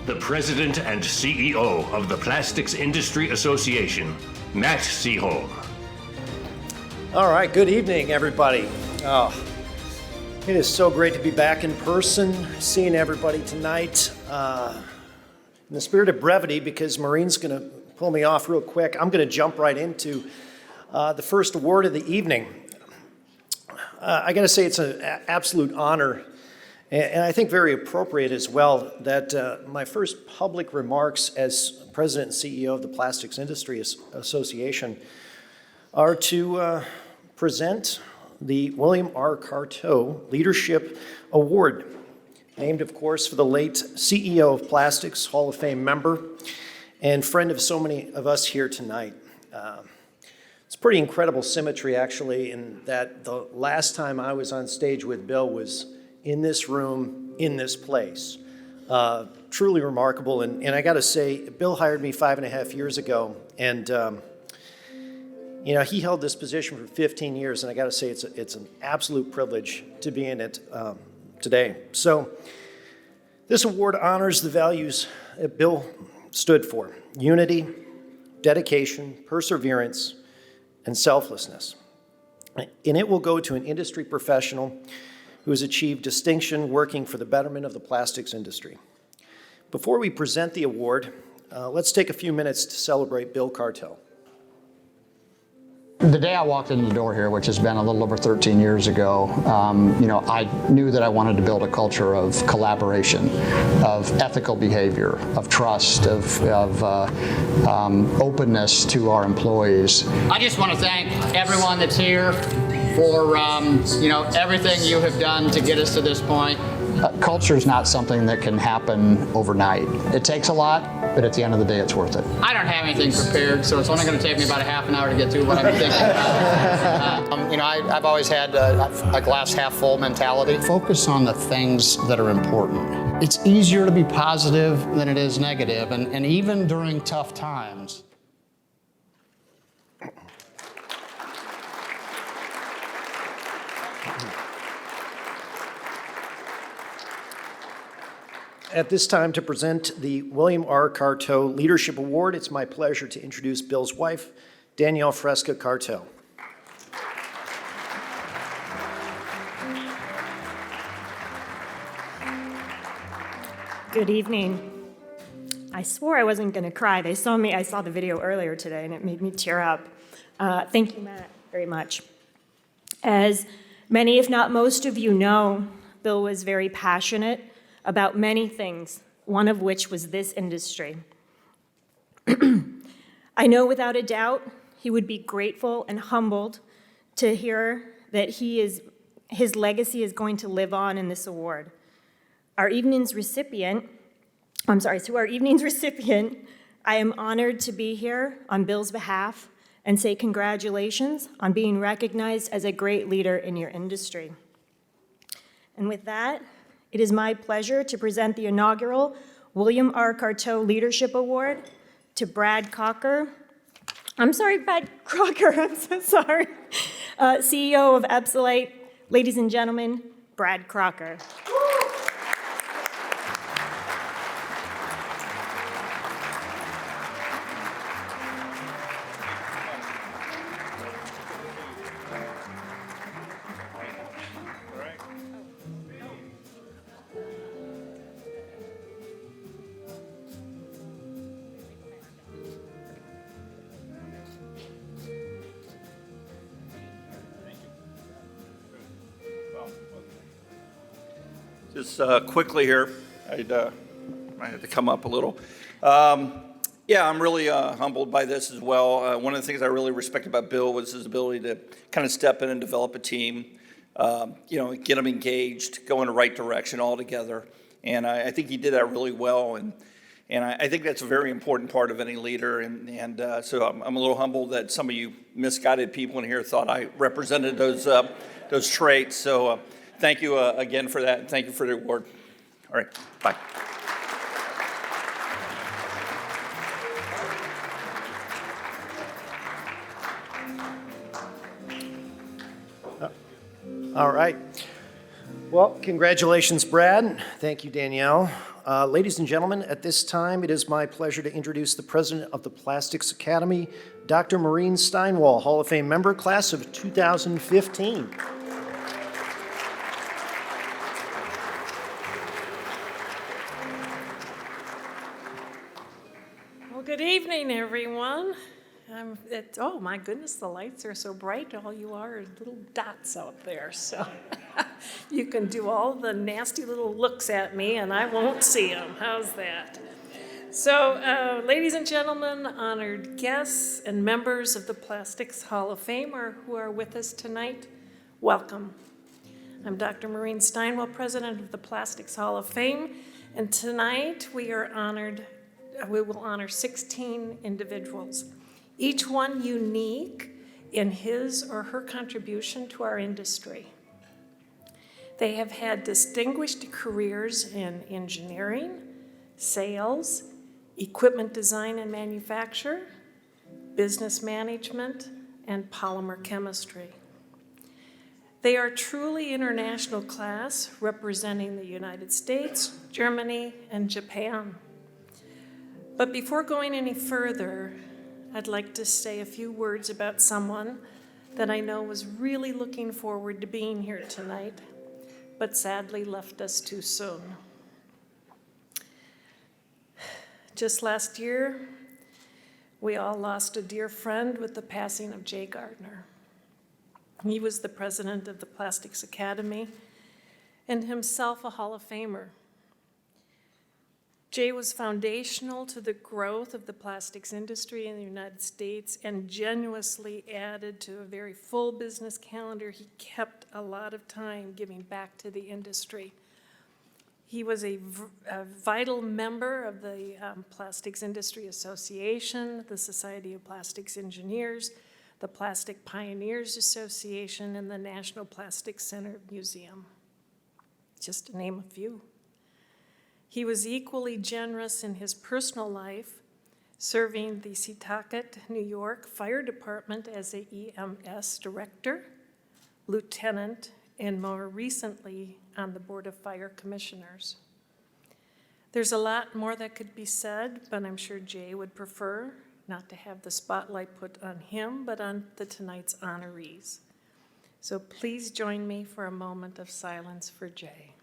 the President and CEO of the Plastics Industry Association, Matt Seaholm. All right, good evening, everybody. It is so great to be back in person, seeing everybody tonight. In the spirit of brevity, because Maureen's going to pull me off real quick, I'm going to jump right into the first award of the evening. I got to say it's an absolute honor, and I think very appropriate as well, that my first public remarks as President and CEO of the Plastics Industry Association are to present the William R. Carto Leadership Award, named, of course, for the late CEO of Plastics, Hall of Fame member, and friend of so many of us here tonight. It's pretty incredible symmetry, actually, in that the last time I was on stage with Bill was in this room, in this place. Truly remarkable, and I gotta say, Bill hired me 5.5 years ago, and you know, he held this position for 15 years, and I gotta say, it's an absolute privilege to be in it today. So, this award honors the values that Bill stood for: unity, dedication, perseverance, and selflessness. And it will go to an industry professional who has achieved distinction working for the betterment of the plastics industry. Before we present the award, let's take a few minutes to celebrate Bill Carto. The day I walked in the door here, which has been a little over 13 years ago, I knew that I wanted to build a culture of collaboration, of ethical behavior, of trust, of openness to our employees. I just want to thank everyone that's here for everything you have done to get us to this point. Culture is not something that can happen overnight. It takes a lot, but at the end of the day, it's worth it. I don't have anything prepared, so it's only going to take me about a half an hour to get through what I'm thinking about. I've always had a glass half full mentality. Focus on the things that are important. It's easier to be positive than it is negative, and even during tough times. At this time, to present the William R. Carto Leadership Award, it's my pleasure to introduce Bill's wife, Danielle Fresca Carto. Good evening. I swore I wasn't going to cry. I saw the video earlier today, and it made me tear up. Thank you, Matt, very much. As many, if not most of you know, Bill was very passionate about many things, one of which was this industry. I know without a doubt he would be grateful and humbled to hear that his legacy is going to live on in this award. To our evening's recipient, I am honored to be here on Bill's behalf and say congratulations on being recognized as a great leader in your industry. And with that, it is my pleasure to present the inaugural William R. Carto Leadership Award to Brad Crocker. I'm so sorry. CEO of Epsilite. Ladies and gentlemen, Brad Crocker. Just quickly here, I had to come up a little. Yeah, I'm really humbled by this as well. One of the things I really respect about Bill was his ability to kind of step in and develop a team, get them engaged, go in the right direction all together. And I think he did that really well. And I think that's a very important part of any leader. And so I'm a little humbled that some of you misguided people in here thought I represented those traits. So thank you again for that. And thank you for the award. All right, bye. All right. Well, congratulations, Brad. Thank you, Danielle. Ladies and gentlemen, at this time, it is my pleasure to introduce the president of the Plastics Academy, Dr. Maureen Steinwall, Hall of Fame member, class of 2015. Well, good evening, everyone. Oh my goodness, the lights are so bright. All you are little dots out there. So you can do all the nasty little looks at me and I won't see them. How's that? So, ladies and gentlemen, honored guests and members of the Plastics Hall of Fame who are with us tonight, welcome. I'm Dr. Maureen Steinwell, president of the Plastics Hall of Fame, and tonight we will honor 16 individuals, each one unique in his or her contribution to our industry. They have had distinguished careers in engineering, sales, equipment design and manufacture, business management, and polymer chemistry. They are truly international class, representing the United States, Germany, and Japan. But before going any further, I'd like to say a few words about someone that I know was really looking forward to being here tonight, but sadly left us too soon. Just last year, we all lost a dear friend with the passing of Jay Gardner. He was the president of the Plastics Academy and himself a Hall of Famer. Jay was foundational to the growth of the plastics industry in the United States and genuinely added to a very full business calendar. He kept a lot of time giving back to the industry. He was a vital member of the Plastics Industry Association, the Society of Plastics Engineers, the Plastic Pioneers Association, and the National Plastics Center Museum, just to name a few. He was equally generous in his personal life, serving the Setauket, New York Fire Department as a EMS director, lieutenant, and more recently on the Board of Fire Commissioners. There's a lot more that could be said, but I'm sure Jay would prefer not to have the spotlight put on him, but on tonight's honorees. So please join me for a moment of silence for Jay.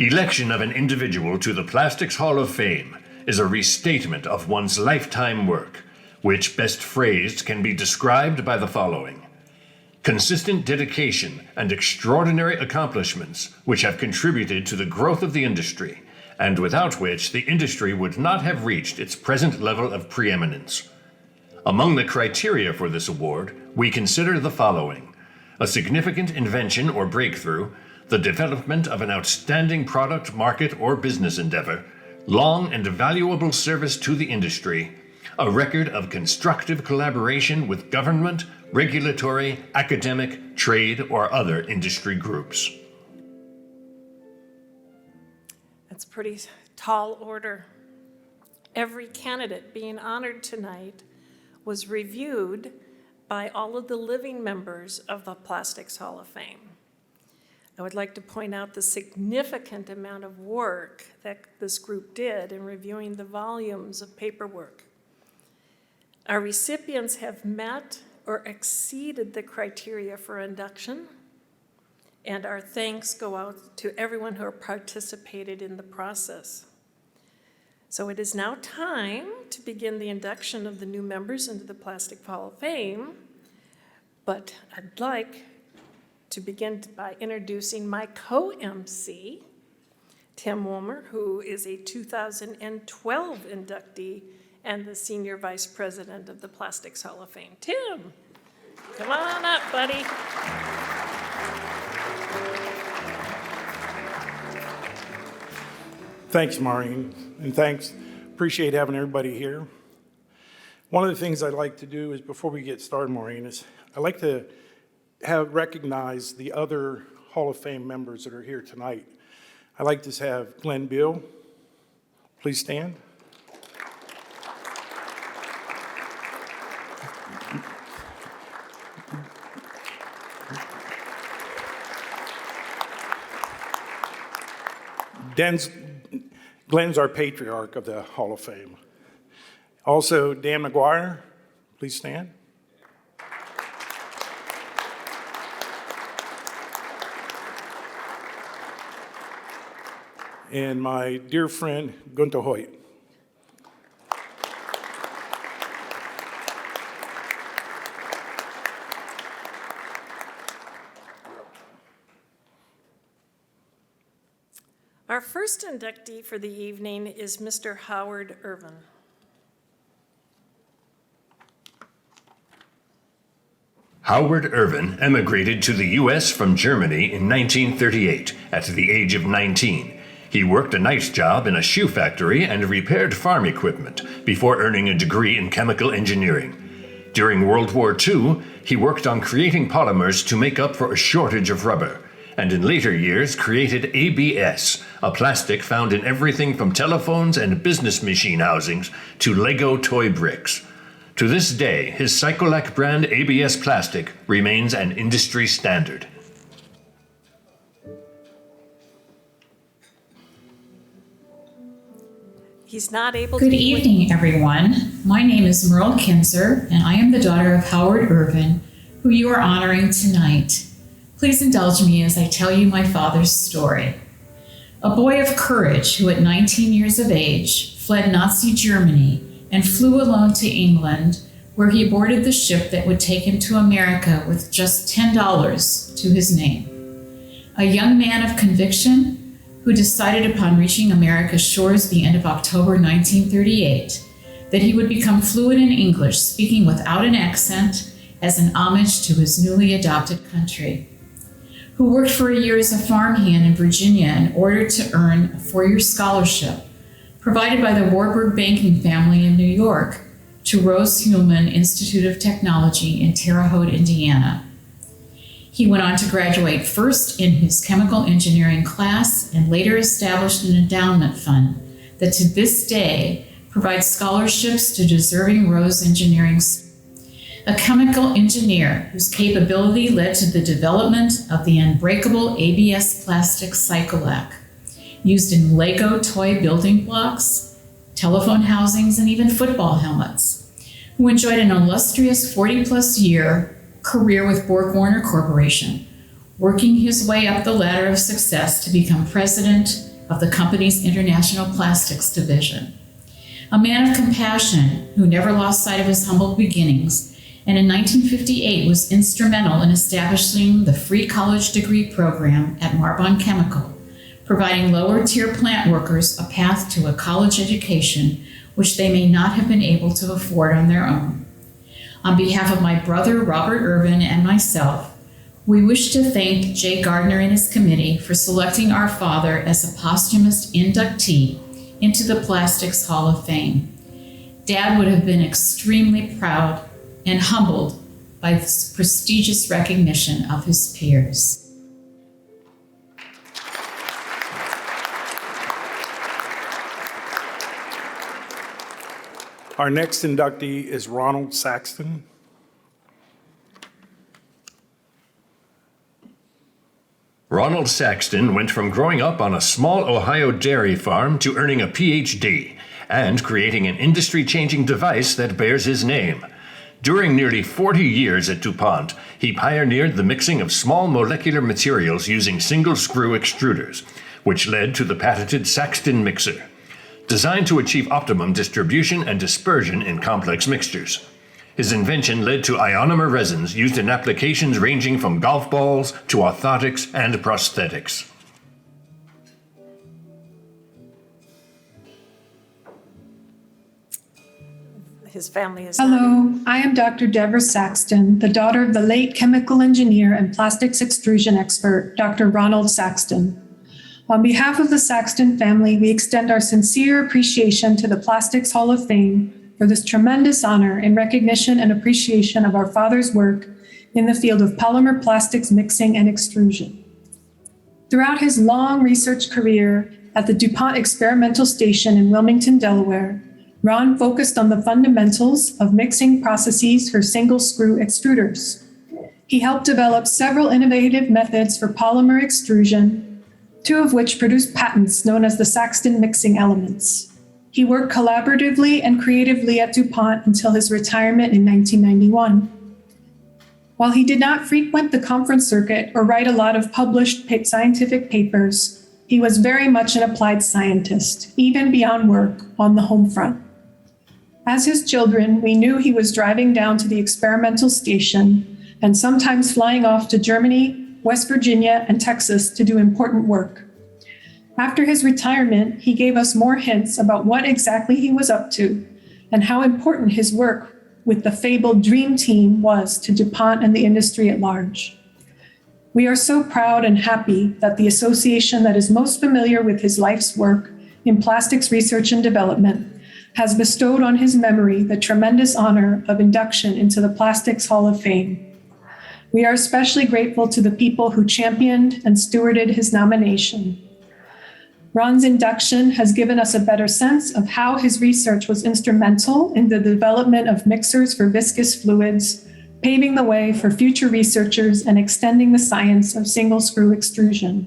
Election of an individual to the Plastics Hall of Fame is a restatement of one's lifetime work, which, best phrased, can be described by the following: consistent dedication and extraordinary accomplishments which have contributed to the growth of the industry, and without which the industry would not have reached its present level of preeminence. Among the criteria for this award, we consider the following: a significant invention or breakthrough, the development of an outstanding product, market, or business endeavor, long and valuable service to the industry, a record of constructive collaboration with government, regulatory, academic, trade, or other industry groups. That's a pretty tall order. Every candidate being honored tonight was reviewed by all of the living members of the Plastics Hall of Fame. I would like to point out the significant amount of work that this group did in reviewing the volumes of paperwork. Our recipients have met or exceeded the criteria for induction, and our thanks go out to everyone who participated in the process. So it is now time to begin the induction of the new members into the Plastic Hall of Fame, but I'd like to begin by introducing my co-MC, Tim Woolmer, who is a 2012 inductee and the Senior Vice President of the Plastics Hall of Fame. Tim, come on up, buddy. Thanks, Maureen, and thanks. Appreciate having everybody here. One of the things I'd like to do is, before we get started, Maureen, is I'd like to recognize the other Hall of Fame members that are here tonight. I'd like to have Glenn Beal, Please stand. Glenn's our patriarch of the Hall of Fame. Also, Dan McGuire, please stand. And my dear friend, Gunther Hoyt. Our first inductee for the evening is Mr. Howard Irvin. Howard Irvin emigrated to the U.S. from Germany in 1938 at the age of 19. He worked a night job in a shoe factory and repaired farm equipment before earning a degree in chemical engineering. During World War II, he worked on creating polymers to make up for a shortage of rubber, and in later years created ABS, a plastic found in everything from telephones and business machine housings to Lego toy bricks. To this day, his Cycolac brand ABS plastic remains an industry standard. He's not able Good to evening, everyone. My name is Merle Kinzer, and I am the daughter of Howard Irvin, who you are honoring tonight. Please indulge me as I tell you my father's story. A boy of courage who at 19 years of age fled Nazi Germany and flew alone to England, where he boarded the ship that would take him to America with just $10 to his name. A young man of conviction who decided upon reaching America's shores the end of October 1938 that he would become fluent in English, speaking without an accent as an homage to his newly adopted country. Who worked for a year as a farmhand in Virginia in order to earn a 4-year scholarship provided by the Warburg banking family in New York to Rose-Hulman Institute of Technology in Terre Haute, Indiana. He went on to graduate first in his chemical engineering class and later established an endowment fund that to this day provides scholarships to deserving Rose engineering students. A chemical engineer whose capability led to the development of the unbreakable ABS plastic Cycolac, used in Lego toy building blocks, telephone housings, and even football helmets, who enjoyed an illustrious 40-plus year career with Borg-Warner Corporation, working his way up the ladder of success to become president of the company's International Plastics Division. A man of compassion who never lost sight of his humble beginnings, and in 1958 was instrumental in establishing the free college degree program at Marbon Chemical, providing lower-tier plant workers a path to a college education which they may not have been able to afford on their own. On behalf of my brother, Robert Irvin, and myself, we wish to thank Jay Gardner and his committee for selecting our father as a posthumous inductee into the Plastics Hall of Fame. Dad would have been extremely proud and humbled by this prestigious recognition of his peers. Our next inductee is Ronald Saxton. Ronald Saxton went from growing up on a small Ohio dairy farm to earning a PhD and creating an industry-changing device that bears his name. During nearly 40 years at DuPont, he pioneered the mixing of small molecular materials using single-screw extruders, which led to the patented Saxton mixer, designed to achieve optimum distribution and dispersion in complex mixtures. His invention led to ionomer resins used in applications ranging from golf balls to orthotics and prosthetics. His family is Hello, I am Dr. Deborah Saxton, the daughter of the late chemical engineer and plastics extrusion expert, Dr. Ronald Saxton. On behalf of the Saxton family, we extend our sincere appreciation to the Plastics Hall of Fame for this tremendous honor in recognition and appreciation of our father's work in the field of polymer plastics mixing and extrusion. Throughout his long research career At the DuPont Experimental Station in Wilmington, Delaware, Ron focused on the fundamentals of mixing processes for single-screw extruders. He helped develop several innovative methods for polymer extrusion, two of which produced patents known as the Saxton mixing elements. He worked collaboratively and creatively at DuPont until his retirement in 1991. While he did not frequent the conference circuit or write a lot of published scientific papers, he was very much an applied scientist, even beyond work on the home front. As his children, we knew he was driving down to the experimental station and sometimes flying off to Germany, West Virginia, and Texas to do important work. After his retirement, he gave us more hints about what exactly he was up to and how important his work with the fabled Dream Team was to DuPont and the industry at large. We are so proud and happy that the association that is most familiar with his life's work in plastics research and development has bestowed on his memory the tremendous honor of induction into the Plastics Hall of Fame. We are especially grateful to the people who championed and stewarded his nomination. Ron's induction has given us a better sense of how his research was instrumental in the development of mixers for viscous fluids, paving the way for future researchers and extending the science of single-screw extrusion.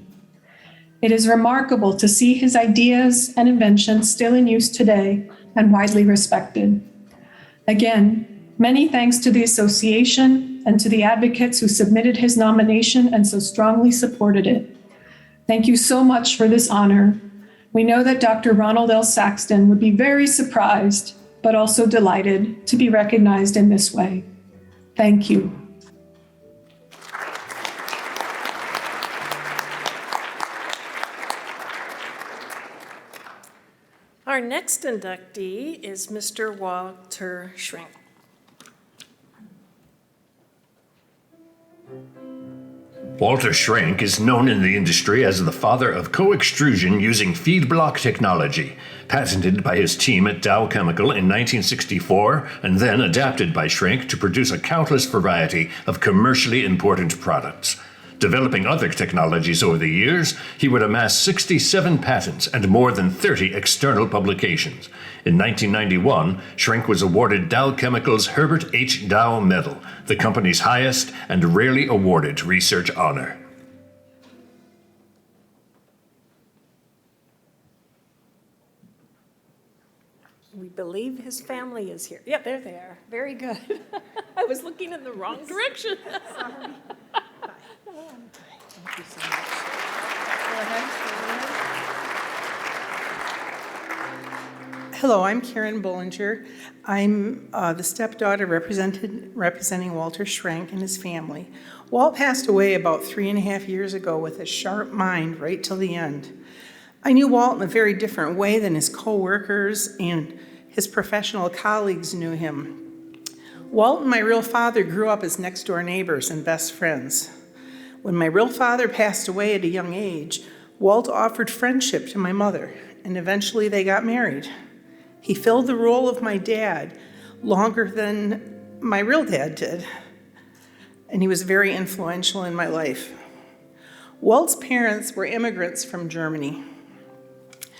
It is remarkable to see his ideas and inventions still in use today and widely respected. Again, many thanks to the association and to the advocates who submitted his nomination and so strongly supported it. Thank you so much for this honor. We know that Dr. Ronald L. Saxton would be very surprised, but also delighted to be recognized in this way. Thank you. Our next inductee is Mr. Walter Schrink. Walter Schrink is known in the industry as the father of co-extrusion using feed block technology, patented by his team at Dow Chemical in 1964 and then adapted by Schrink to produce a countless variety of commercially important products. Developing other technologies over the years, he would amass 67 patents and more than 30 external publications. In 1991, Schrink was awarded Dow Chemical's Herbert H. Dow Medal, the company's highest and rarely awarded research honor. We believe his family is here. Yeah, there they are. Very good. I was looking in the wrong direction. Sorry. Thank you so much. Go ahead. Hello, I'm Karen Bollinger. I'm the stepdaughter representing Walter Schrink and his family. Walt passed away about 3.5 years ago with a sharp mind right till the end. I knew Walt in a very different way than his co-workers and his professional colleagues knew him. Walt and my real father grew up as next-door neighbors and best friends. When my real father passed away at a young age, Walt offered friendship to my mother, and eventually they got married. He filled the role of my dad longer than my real dad did, and he was very influential in my life. Walt's parents were immigrants from Germany.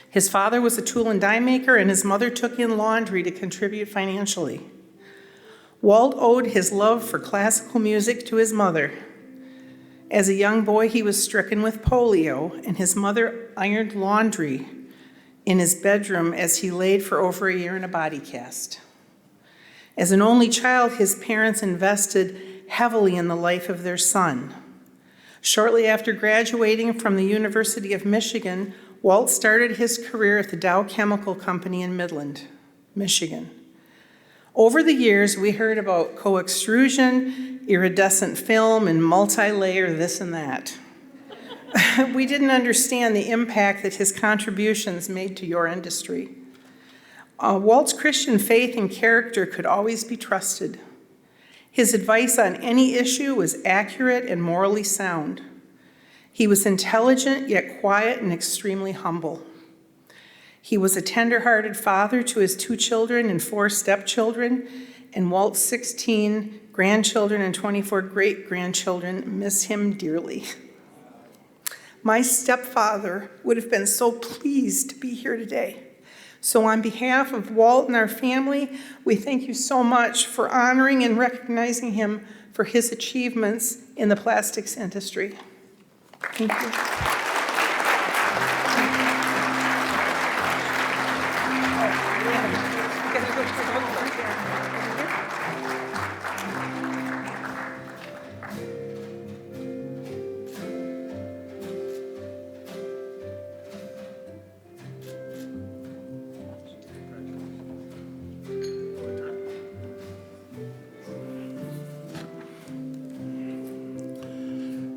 His father was a tool and die maker, and his mother took in laundry to contribute financially. Walt owed his love for classical music to his mother. As a young boy, he was stricken with polio, and his mother ironed laundry in his bedroom as he laid for over a year in a body cast. As an only child, his parents invested heavily in the life of their son. Shortly after graduating from the University of Michigan, Walt started his career at the Dow Chemical Company in Midland, Michigan. Over the years, we heard about co-extrusion, iridescent film, and multi-layer this and that. We didn't understand the impact that his contributions made to your industry. Walt's Christian faith and character could always be trusted. His advice on any issue was accurate and morally sound. He was intelligent, yet quiet and extremely humble. He was a tender-hearted father to his 2 children and 4 stepchildren, and Walt's 16 grandchildren and 24 great-grandchildren miss him dearly. My stepfather would have been so pleased to be here today. So on behalf of Walt and our family, we thank you so much for honoring and recognizing him for his achievements in the plastics industry. Thank you.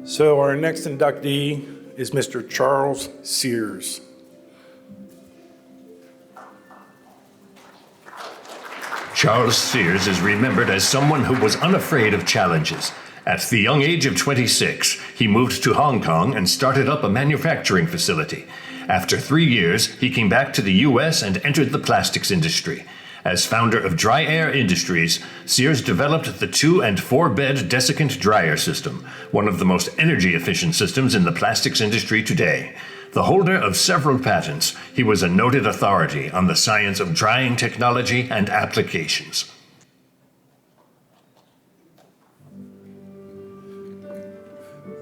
So our next inductee is Mr. Charles Sears. Charles Sears is remembered as someone who was unafraid of challenges. At the young age of 26, he moved to Hong Kong and started up a manufacturing facility. After 3 years, he came back to the U.S. and entered the plastics industry. As founder of Dry Air Industries, Sears developed the 2- and 4-bed desiccant dryer system, one of the most energy-efficient systems in the plastics industry today. The holder of several patents, he was a noted authority on the science of drying technology and applications.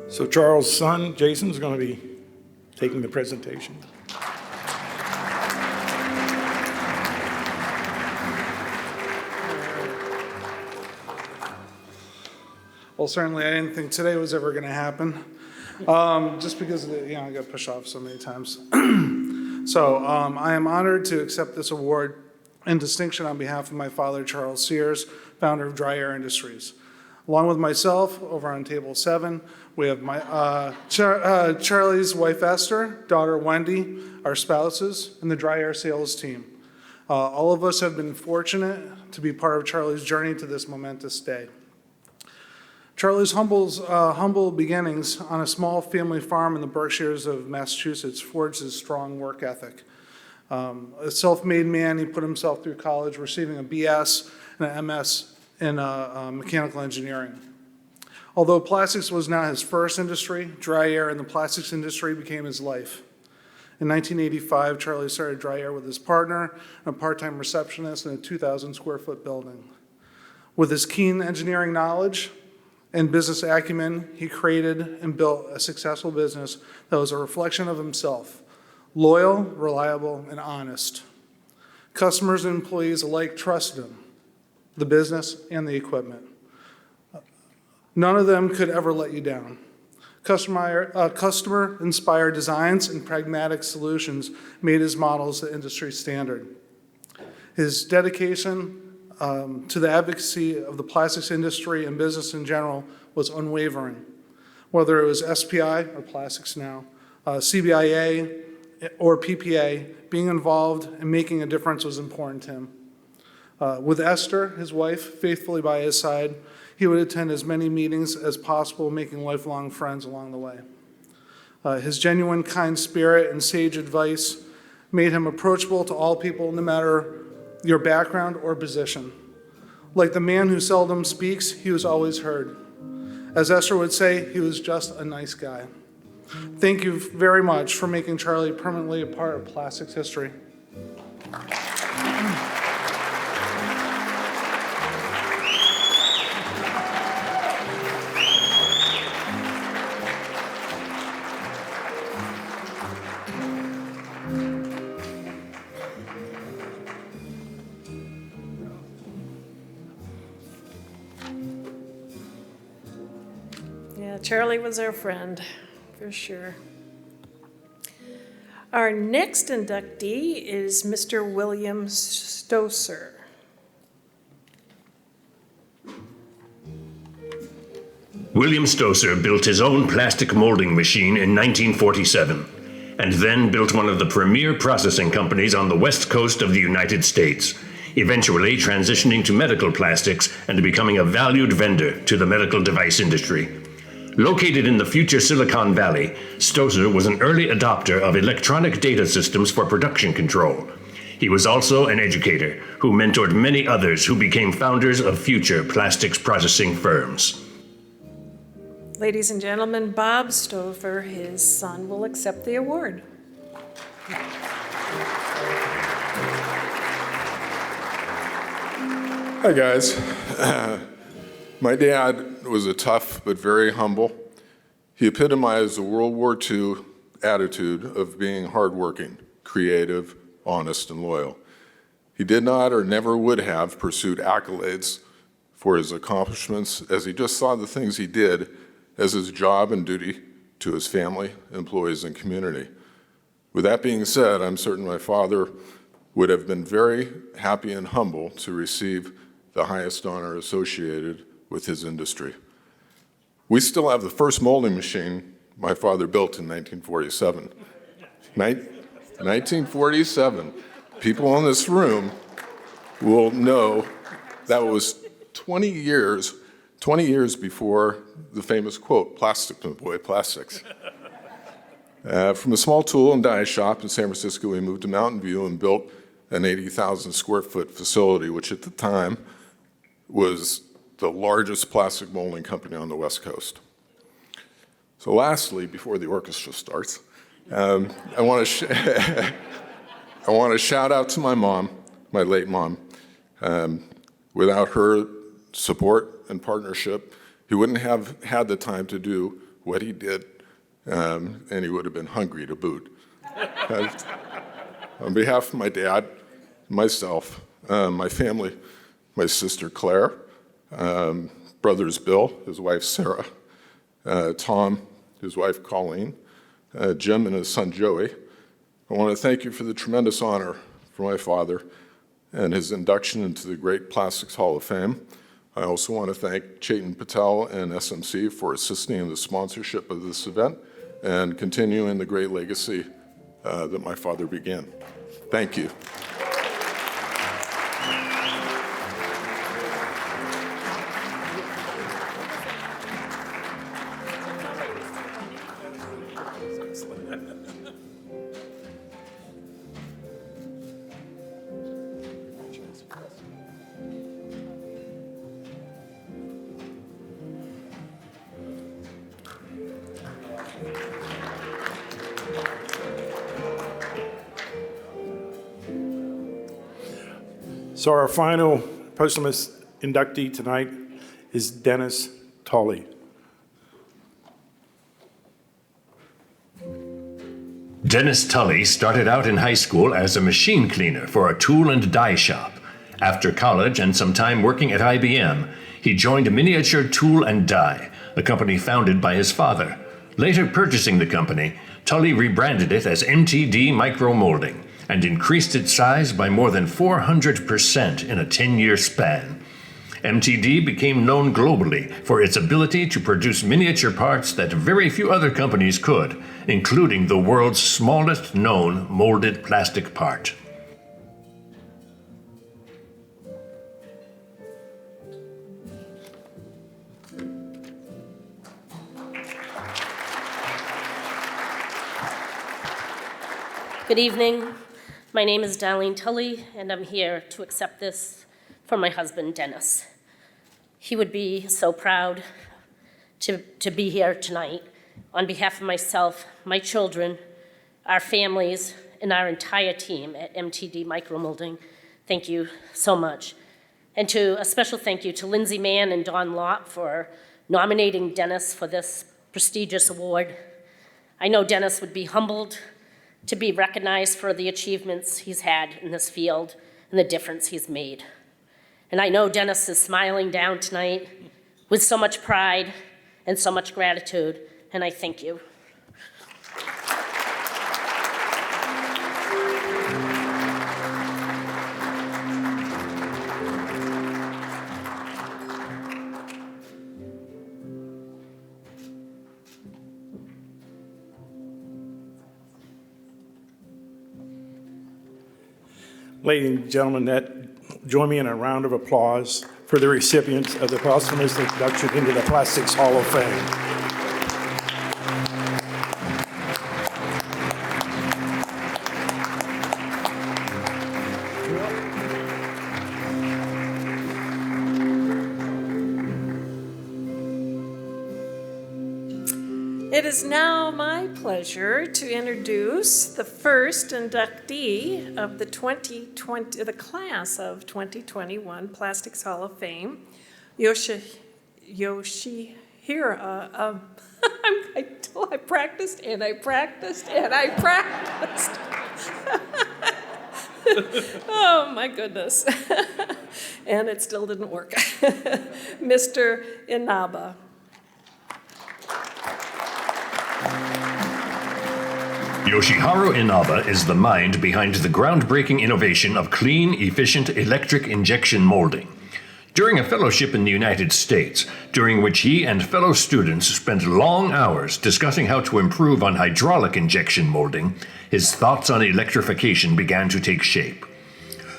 So Charles' son, Jason, is going to be taking the presentation. Well, certainly I didn't think today was ever going to happen, just because I got pushed off so many times. So I am honored to accept this award in distinction on behalf of my father, Charles Sears, founder of Dry Air Industries. Along with myself, over on table 7, we have my Charlie's wife, Esther, daughter, Wendy, our spouses, and the Dry Air sales team. All of us have been fortunate to be part of Charlie's journey to this momentous day. Charlie's humble beginnings on a small family farm in the Berkshires of Massachusetts forged his strong work ethic. A self-made man, he put himself through college, receiving a BS and an MS in mechanical engineering. Although plastics was not his first industry, Dry Air and the plastics industry became his life. In 1985, Charlie started Dry Air with his partner and a part-time receptionist in a 2,000 square foot building. With his keen engineering knowledge and business acumen, he created and built a successful business that was a reflection of himself, loyal, reliable, and honest. Customers and employees alike trusted him, the business and the equipment. None of them could ever let you down. Customer-inspired designs and pragmatic solutions made his models the industry standard. His dedication to the advocacy of the plastics industry and business in general was unwavering. Whether it was SPI, or Plastics Now, CBIA, or PPA, being involved and making a difference was important to him. With Esther, his wife, faithfully by his side, he would attend as many meetings as possible, making lifelong friends along the way. His genuine kind spirit and sage advice made him approachable to all people, no matter your background or position. Like the man who seldom speaks, he was always heard. As Esther would say, he was just a nice guy. Thank you very much for making Charlie permanently a part of plastics history. Charlie was our friend, for sure. Our next inductee is Mr. William Stoser. William Stoser built his own plastic molding machine in 1947, and then built one of the premier processing companies on the west coast of the United States, eventually transitioning to medical plastics and becoming a valued vendor to the medical device industry. Located in the future Silicon Valley, Stoser was an early adopter of electronic data systems for production control. He was also an educator who mentored many others who became founders of future plastics processing firms. Ladies and gentlemen, Bob Stover, his son, will accept the award. Hi, guys. My dad was a tough but very humble. He epitomized the World War II attitude of being hardworking, creative, honest, and loyal. He did not or never would have pursued accolades for his accomplishments, as he just saw the things he did as his job and duty to his family, employees, and community. With that being said, I'm certain my father would have been very happy and humble to receive the highest honor associated with his industry. We still have the first molding machine my father built in 1947. 1947. People in this room will know that was 20 years before the famous quote, "Plastic, my boy, plastics." From a small tool and die shop in San Francisco, we moved to Mountain View and built an 80,000 square foot facility, which at the time was the largest plastic molding company on the West Coast. So lastly, before the orchestra starts, I want to shout out to my mom, my late mom. Without her support and partnership, he wouldn't have had the time to do what he did, and he would have been hungry to boot. On behalf of my dad, myself, my family, my sister Claire, brothers Bill, his wife Sarah, Tom, his wife Colleen, Jim and his son Joey, I want to thank you for the tremendous honor for my father and his induction into the Great Plastics Hall of Fame. I also want to thank Chetan Patel and SMC for assisting in the sponsorship of this event and continuing the great legacy that my father began. Thank you. So our final posthumous inductee tonight is Dennis Tully. Dennis Tully started out in high school as a machine cleaner for a tool and die shop. After college and some time working at IBM, he joined Miniature Tool and Die, a company founded by his father. Later purchasing the company, Tully rebranded it as MTD Micromolding and increased its size by more than 400% in a 10-year span. MTD became known globally for its ability to produce miniature parts that very few other companies could, including the world's smallest known molded plastic part. Good evening. My name is Darlene Tully, and I'm here to accept this for my husband, Dennis. He would be so proud to be here tonight. On behalf of myself, my children, our families, and our entire team at MTD Micromolding, thank you so much. And a special thank you to Lindsay Mann and Don Lott for nominating Dennis for this prestigious award. I know Dennis would be humbled to be recognized for the achievements he's had in this field and the difference he's made. And I know Dennis is smiling down tonight with so much pride and so much gratitude, and I thank you. Ladies and gentlemen, join me in a round of applause for the recipients of the posthumous induction into the Plastics Hall of Fame. It is now my pleasure to introduce the first inductee of the class of 2021 Plastics Hall of Fame, Yoshihira. I practiced and I practiced and I practiced. Oh my goodness. And it still didn't work. Mr. Inaba. Yoshiharu Inaba is the mind behind the groundbreaking innovation of clean, efficient electric injection molding. During a fellowship in the United States, during which he and fellow students spent long hours discussing how to improve on hydraulic injection molding, his thoughts on electrification began to take shape.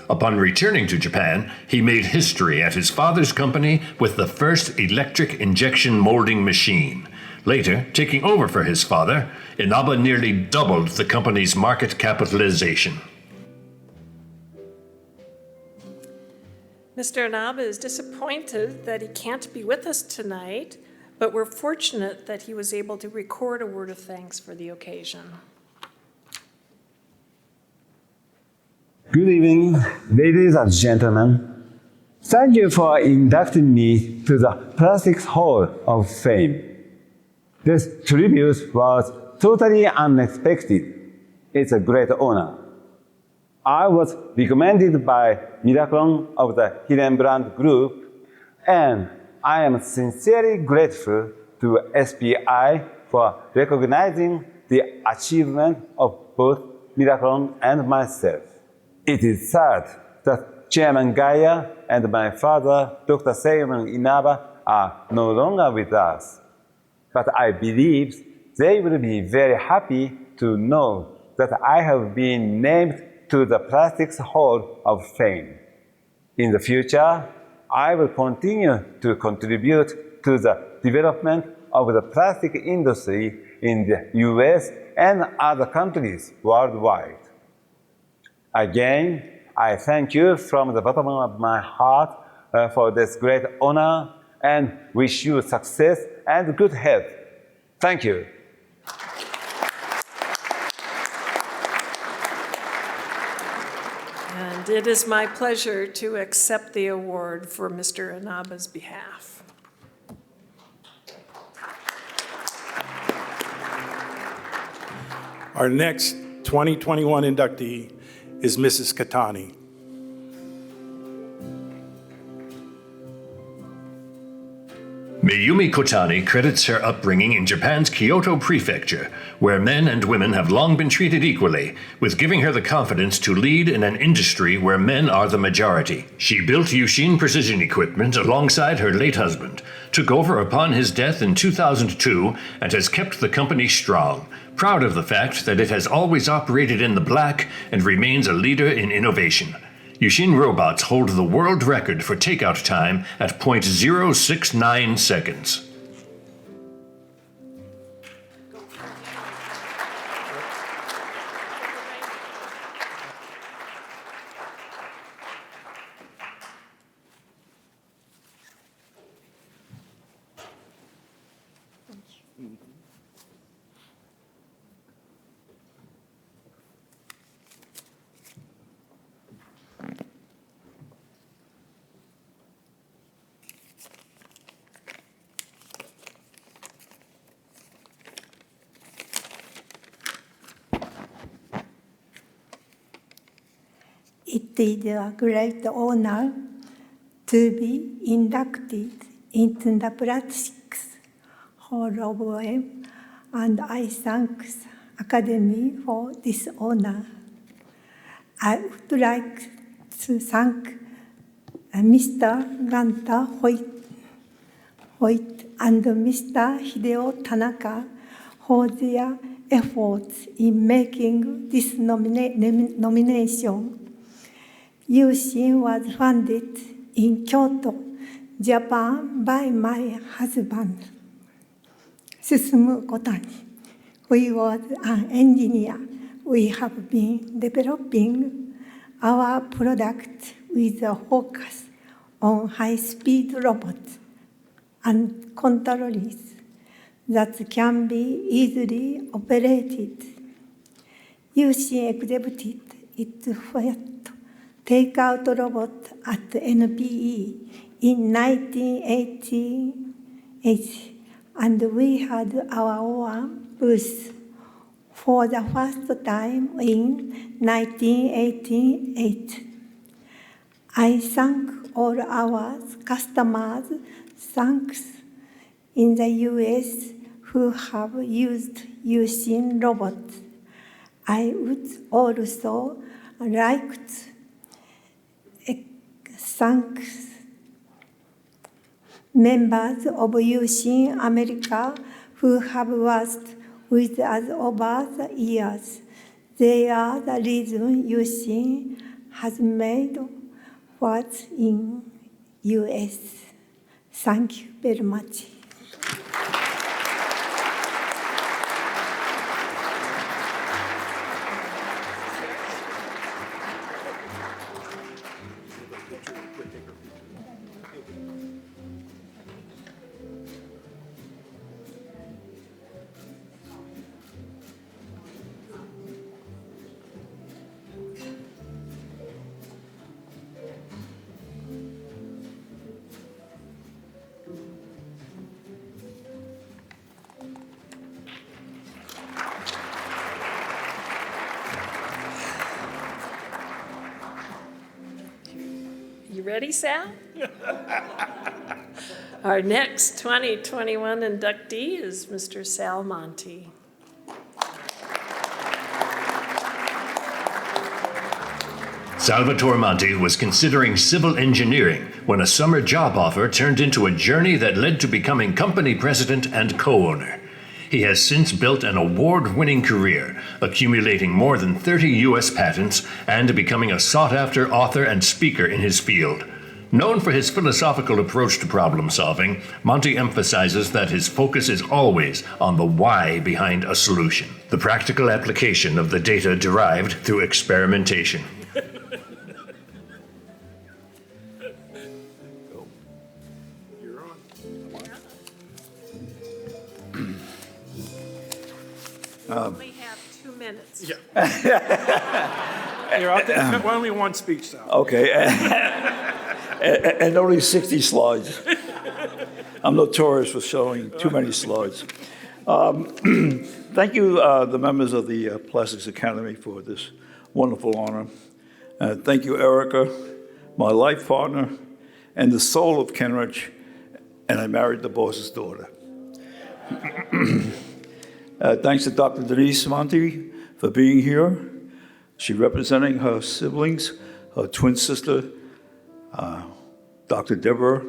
Upon returning to Japan, he made history at his father's company with the first electric injection molding machine. Later, taking over for his father, Inaba nearly doubled the company's market capitalization. Mr. Inaba is disappointed that he can't be with us tonight, but we're fortunate that he was able to record a word of thanks for the occasion. Good evening, ladies and gentlemen. Thank you for inducting me to the Plastics Hall of Fame. This tribute was totally unexpected. It's a great honor. I was recommended by Miraclon of the Hidden Brand Group, and I am sincerely grateful to SPI for recognizing the achievement of both Miraclon and myself. It is sad that Chairman Gaia and my father, Dr. Seiyuman Inaba, are no longer with us. But I believe they will be very happy to know that I have been named to the Plastics Hall of Fame. In the future, I will continue to contribute to the development of the plastic industry in the US and other countries worldwide. Again, I thank you from the bottom of my heart for this great honor and wish you success and good health. Thank you. And it is my pleasure to accept the award for Mr. Inaba's behalf. Our next 2021 inductee is Mrs. Katani. Mayumi Kotani credits her upbringing in Japan's Kyoto prefecture, where men and women have long been treated equally, with giving her the confidence to lead in an industry where men are the majority. She built Yushin Precision Equipment alongside her late husband, took over upon his death in 2002, and has kept the company strong, proud of the fact that it has always operated in the black and remains a leader in innovation. Yushin robots hold the world record for takeout time at 0.069 seconds. It is a great honor to be inducted into the Plastics Hall of Fame, and I thank the Academy for this honor. I would like to thank Mr. Ganta Hoyt and Mr. Hideo Tanaka for their efforts in making this nomination. Yushin was founded in Kyoto, Japan by my husband, Susumu Kotani. We was an engineer. We have been developing our product with a focus on high-speed robots and controllers that can be easily operated. UC exhibited its first takeout robot at NPE in 1988, and we had our own booth for the first time in 1988. I thank all our customers, thanks in the US who have used using robots. I would also like to thank members of Using America who have worked with us over the years. They are the reason Using has made what's in US. Thank you very much. You ready, Sal? Our next 2021 inductee is Mr. Sal Monti. Salvatore Monti was considering civil engineering when a summer job offer turned into a journey that led to becoming company president and co-owner. He has since built an award-winning career, accumulating more than 30 U.S. patents and becoming a sought-after author and speaker in his field. Known for his philosophical approach to problem solving, Monti emphasizes that his focus is always on the why behind a solution, the practical application of the data derived through experimentation. Only have 2 minutes. You're out there. Only one speech, Sal. Okay. And only 60 slides. I'm notorious for showing too many slides. Thank you, the members of the Plastics Academy, for this wonderful honor. Thank you, Erica, my life partner, and the soul of Kenrich, and I married the boss's daughter. Thanks to Dr. Denise Monti for being here. She's representing her siblings, her twin sister, Dr. Deborah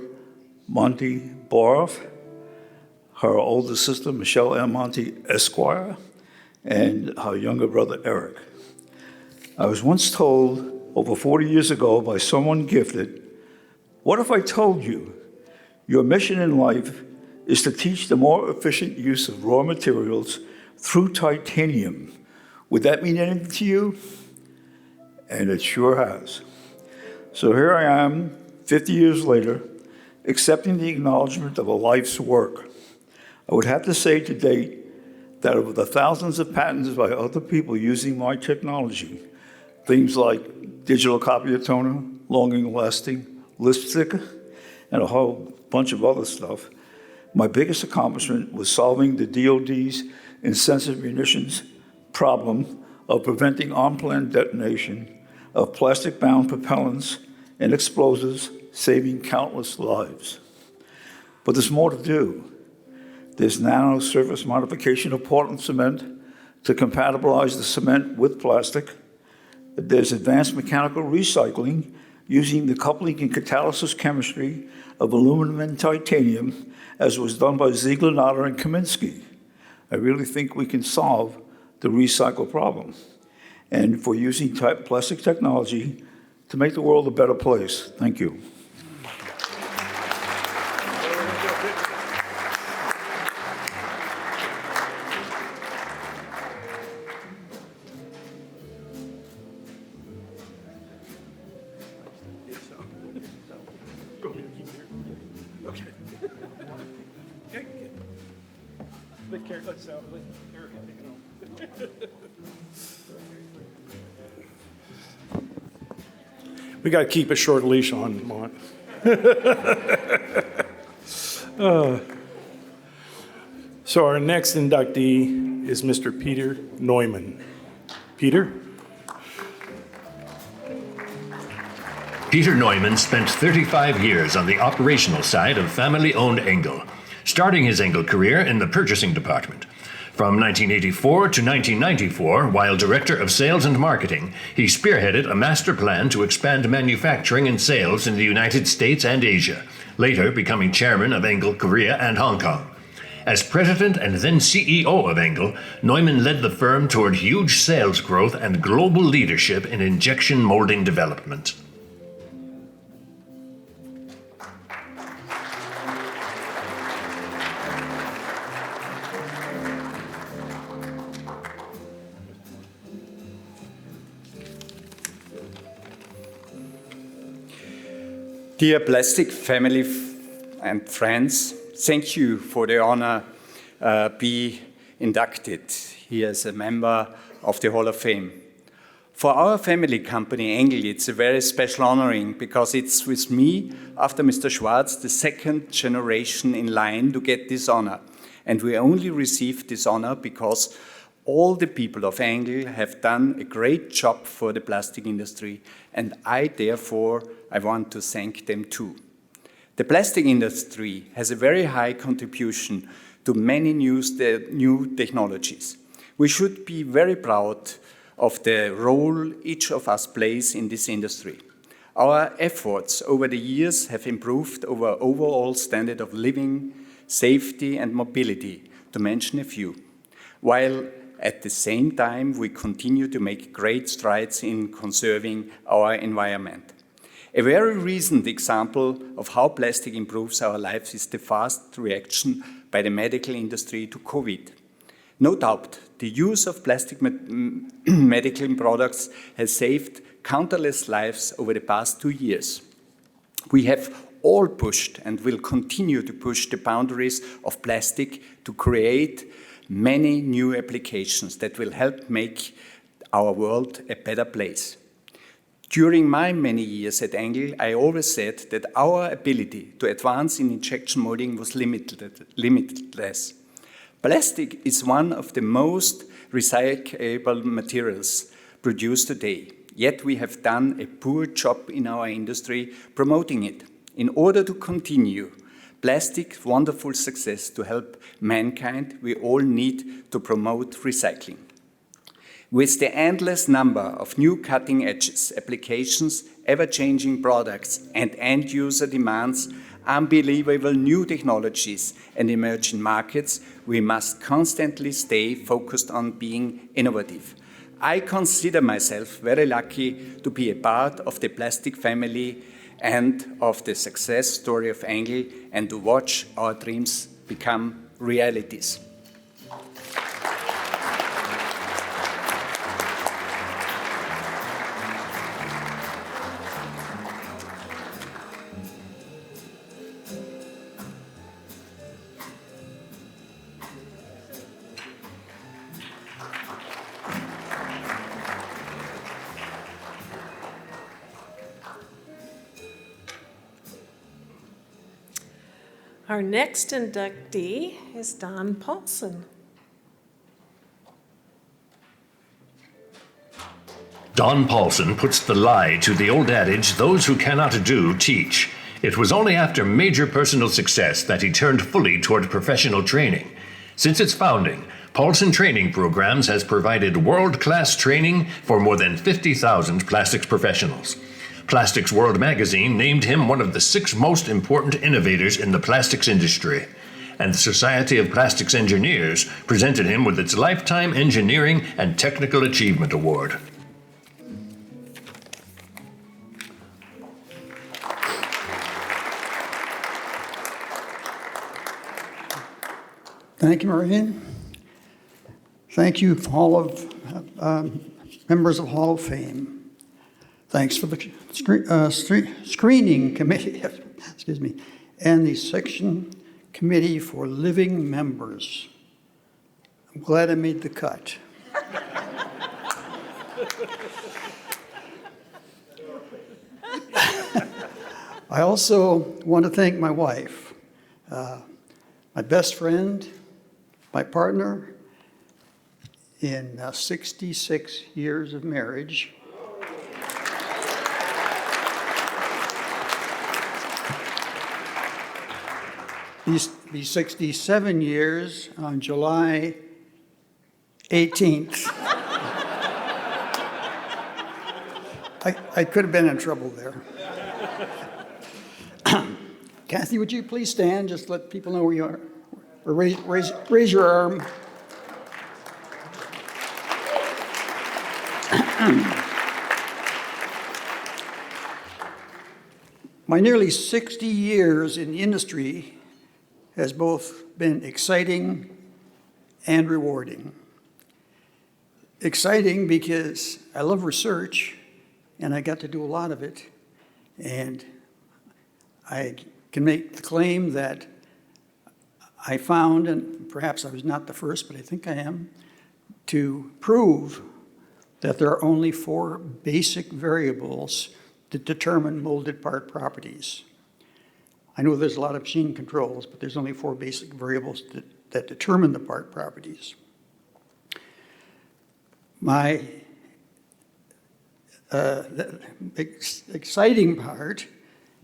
Monti Boroff, her older sister, Michelle M. Monti Esquire, and her younger brother, Eric. I was once told over 40 years ago by someone gifted, what if I told you your mission in life is to teach the more efficient use of raw materials through titanium? Would that mean anything to you? And it sure has. So here I am, 50 years later, accepting the acknowledgement of a life's work. I would have to say to date that of the thousands of patents by other people using my technology, things like digital copier toner, long-lasting lipstick, and a whole bunch of other stuff, my biggest accomplishment was solving the DoD's insensitive munitions problem of preventing unplanned detonation of plastic-bound propellants and explosives, saving countless lives. But there's more to do. There's nano-surface modification of Portland cement to compatibilize the cement with plastic. There's advanced mechanical recycling using the coupling and catalysis chemistry of aluminum and titanium, as was done by Ziegler, Natter, and Kaminsky. I really think we can solve the recycle problem. And for using plastic technology to make the world a better place. Thank you. We got to keep a short leash on Mont. So our next inductee is Mr. Peter Neumann. Peter? Peter Neumann spent 35 years on the operational side of family-owned Engel, starting his Engel career in the purchasing department. From 1984 to 1994, while Director of Sales and Marketing, he spearheaded a master plan to expand manufacturing and sales in the United States and Asia, later becoming chairman of Engel Korea and Hong Kong. As president and then CEO of Engel, Neumann led the firm toward huge sales growth and global leadership in injection molding development. Dear Plastic family and friends, thank you for the honor be inducted here as a member of the Hall of Fame. For our family company, Engel, it's a very special honoring because it's with me, after Mr. Schwarz, the second generation in line to get this honor. And we only received this honor because all the people of Engel have done a great job for the plastic industry, and I want to thank them too. The plastic industry has a very high contribution to many new technologies. We should be very proud of the role each of us plays in this industry. Our efforts over the years have improved our overall standard of living, safety and mobility, to mention a few, while at the same time we continue to make great strides in conserving our environment. A very recent example of how plastic improves our lives is the fast reaction by the medical industry to COVID. No doubt, the use of plastic medical products has saved countless lives over the past 2 years. We have all pushed and will continue to push the boundaries of plastic to create many new applications that will help make our world a better place. During my many years at Engel, I always said that our ability to advance in injection molding was limitless. Plastic is one of the most recyclable materials produced today, yet we have done a poor job in our industry promoting it. In order to continue plastic's wonderful success to help mankind, we all need to promote recycling. With the endless number of new cutting edges, applications, ever-changing products, and end-user demands, unbelievable new technologies and emerging markets, we must constantly stay focused on being innovative. I consider myself very lucky to be a part of the plastic family and of the success story of Engel, and to watch our dreams become realities. Our next inductee is Don Paulson. Don Paulson puts the lie to the old adage, those who cannot do, teach. It was only after major personal success that he turned fully toward professional training. Since its founding, Paulson Training Programs has provided world-class training for more than 50,000 plastics professionals. Plastics World magazine named him one of the 6 most important innovators in the plastics industry, and the Society of Plastics Engineers presented him with its Lifetime Engineering and Technical Achievement Award. Thank you, Maureen. Thank you, members of Hall of Fame. Thanks for the screening committee, excuse me, and the section committee for living members. I'm glad I made the cut. I also want to thank my wife, my best friend, my partner in 66 years of marriage. Be 67 years on July 18th. I could have been in trouble there. Kathy, would you please stand? Just let people know where you are. Or raise your arm. My nearly 60 years in the industry has both been exciting and rewarding. Exciting because I love research, and I got to do a lot of it, and I can make the claim that I found, and perhaps I was not the first, but I think I am, to prove that there are only 4 basic variables that determine molded part properties. I know there's a lot of machine controls, but there's only 4 basic variables that determine the part properties. My exciting part,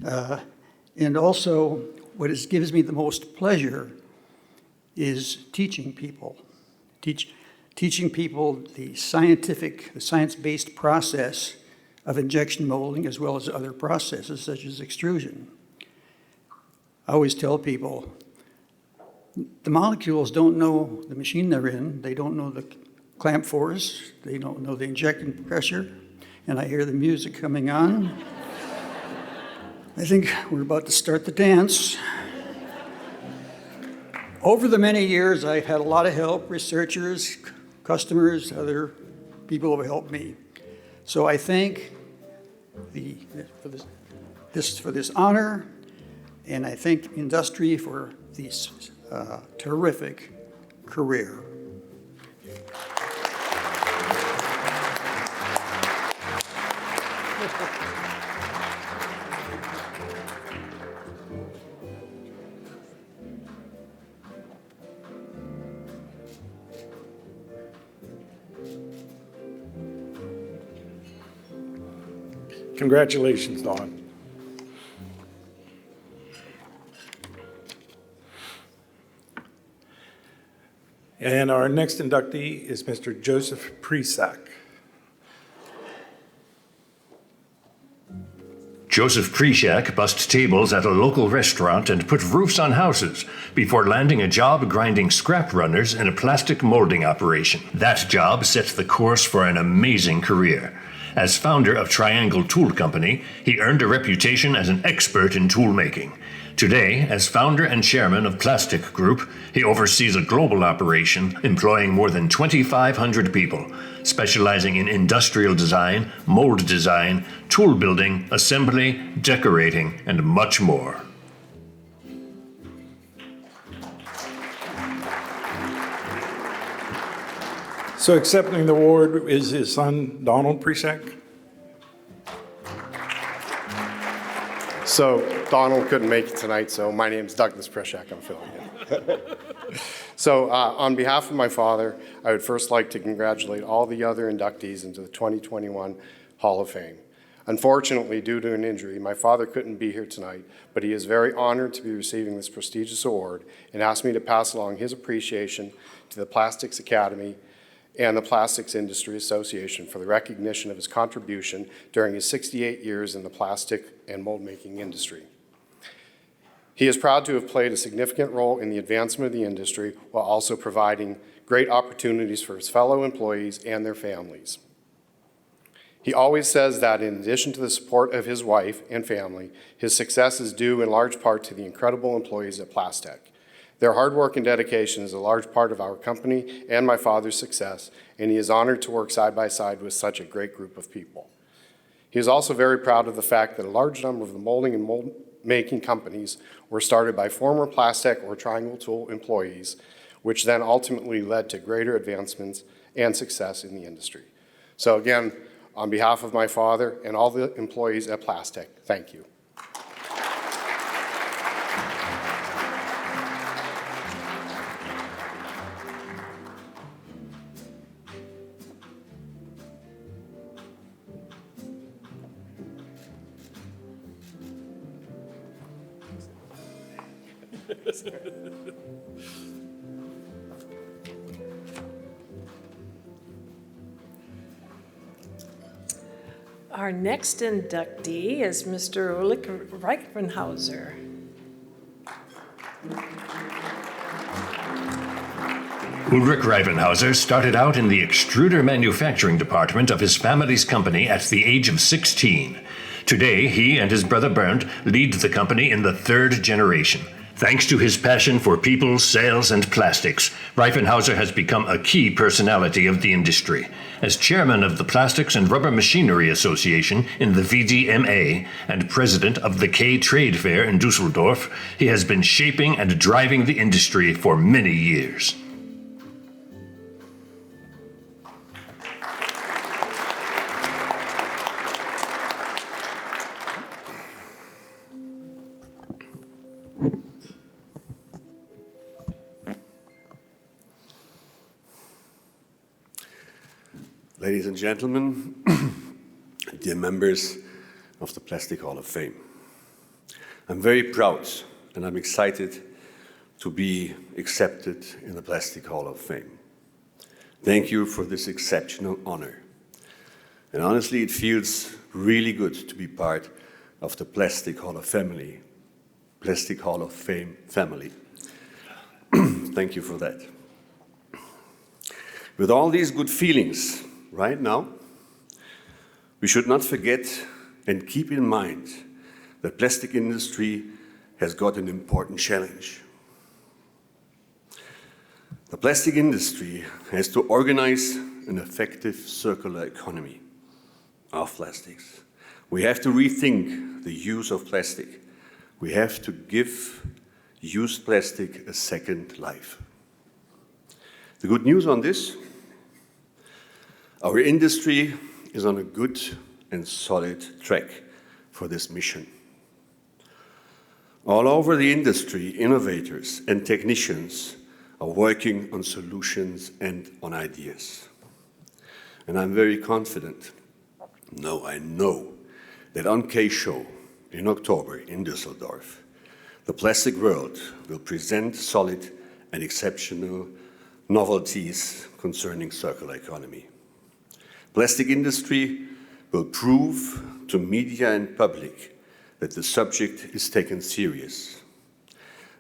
and also what gives me the most pleasure, is teaching people. Teaching people the science-based process of injection molding, as well as other processes such as extrusion. I always tell people, the molecules don't know the machine they're in, they don't know the clamp force, they don't know the injection pressure, and I hear the music coming on. I think we're about to start the dance. Over the many years, I've had a lot of help, researchers, customers, other people have helped me. So I thank for this honor, and I thank industry for this terrific career. Congratulations, Dawn. And our next inductee is Mr. Joseph Presack. Joseph Presack bussed tables at a local restaurant and put roofs on houses before landing a job grinding scrap runners in a plastic molding operation. That job set the course for an amazing career. As founder of Triangle Tool Company, he earned a reputation as an expert in tool making. Today, as founder and chairman of Plastic Group, he oversees a global operation employing more than 2,500 people, specializing in industrial design, mold design, tool building, assembly, decorating, and much more. So accepting the award is his son, Donald Presack. So Donald couldn't make it tonight, so my name's Douglas Presack. I'm filling in. So on behalf of my father, I would first like to congratulate all the other inductees into the 2021 Hall of Fame. Unfortunately, due to an injury, my father couldn't be here tonight, but he is very honored to be receiving this prestigious award and asked me to pass along his appreciation to the Plastics Academy and the Plastics Industry Association for the recognition of his contribution during his 68 years in the plastic and mold making industry. He is proud to have played a significant role in the advancement of the industry while also providing great opportunities for his fellow employees and their families. He always says that in addition to the support of his wife and family, his success is due in large part to the incredible employees at Plastec. Their hard work and dedication is a large part of our company and my father's success, and he is honored to work side by side with such a great group of people. He is also very proud of the fact that a large number of the molding and mold making companies were started by former Plastec or Triangle Tool employees, which then ultimately led to greater advancements and success in the industry. So again, on behalf of my father and all the employees at Plastic, thank you. Our next inductee is Mr. Ulrich Reichenhauser. Ulrich Reichenhauser started out in the extruder manufacturing department of his family's company at the age of 16. Today, he and his brother Bernd lead the company in the third generation. Thanks to his passion for people, sales, and plastics, Reifenhauser has become a key personality of the industry. As chairman of the Plastics and Rubber Machinery Association in the VDMA and president of the K Trade Fair in Dusseldorf, he has been shaping and driving the industry for many years. Ladies and gentlemen, dear members of the Plastic Hall of Fame, I'm very proud and I'm excited to be accepted in the Plastic Hall of Fame. Thank you for this exceptional honor. And honestly, it feels really good to be part of the Plastic Hall of Fame family. Thank you for that. With all these good feelings, right now, we should not forget and keep in mind that plastic industry has got an important challenge. The plastic industry has to organize an effective circular economy of plastics. We have to rethink the use of plastic. We have to give used plastic a second life. The good news on this: our industry is on a good and solid track for this mission. All over the industry, innovators and technicians are working on solutions and on ideas. And I'm very confident, I know, that on K-Show in October in Düsseldorf, the plastic world will present solid and exceptional novelties concerning circular economy. Plastic industry will prove to media and public that the subject is taken serious,